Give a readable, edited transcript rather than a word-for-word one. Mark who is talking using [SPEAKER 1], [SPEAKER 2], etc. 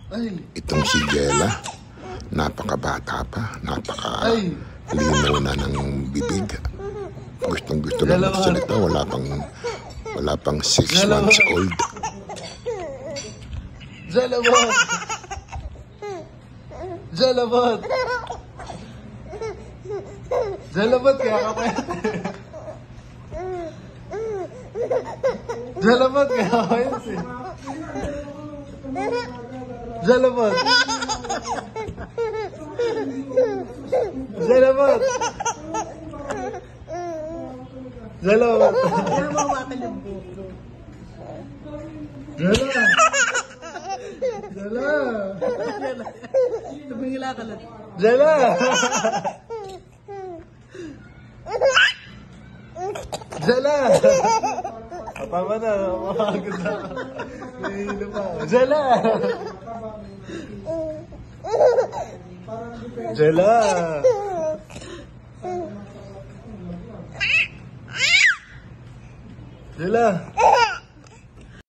[SPEAKER 1] Itong si Jella, napakabata pa, napakalinaw na ng bibig. Gustong-gusto na magsalita, wala pang 6 months old.
[SPEAKER 2] Jalabot! Jalabot! Jalabot kaya ka pa. Jalabot kaya ka pa yun siya. Jalabot! Jalabot! Jalabot!
[SPEAKER 3] Kaya mawakan yung buko.
[SPEAKER 2] Jala! Jala!
[SPEAKER 3] Tumingila ka lang.
[SPEAKER 2] Jala! Jala! Tama na, makakagod na. Nahihilo pa. Jala! Jala! Jala!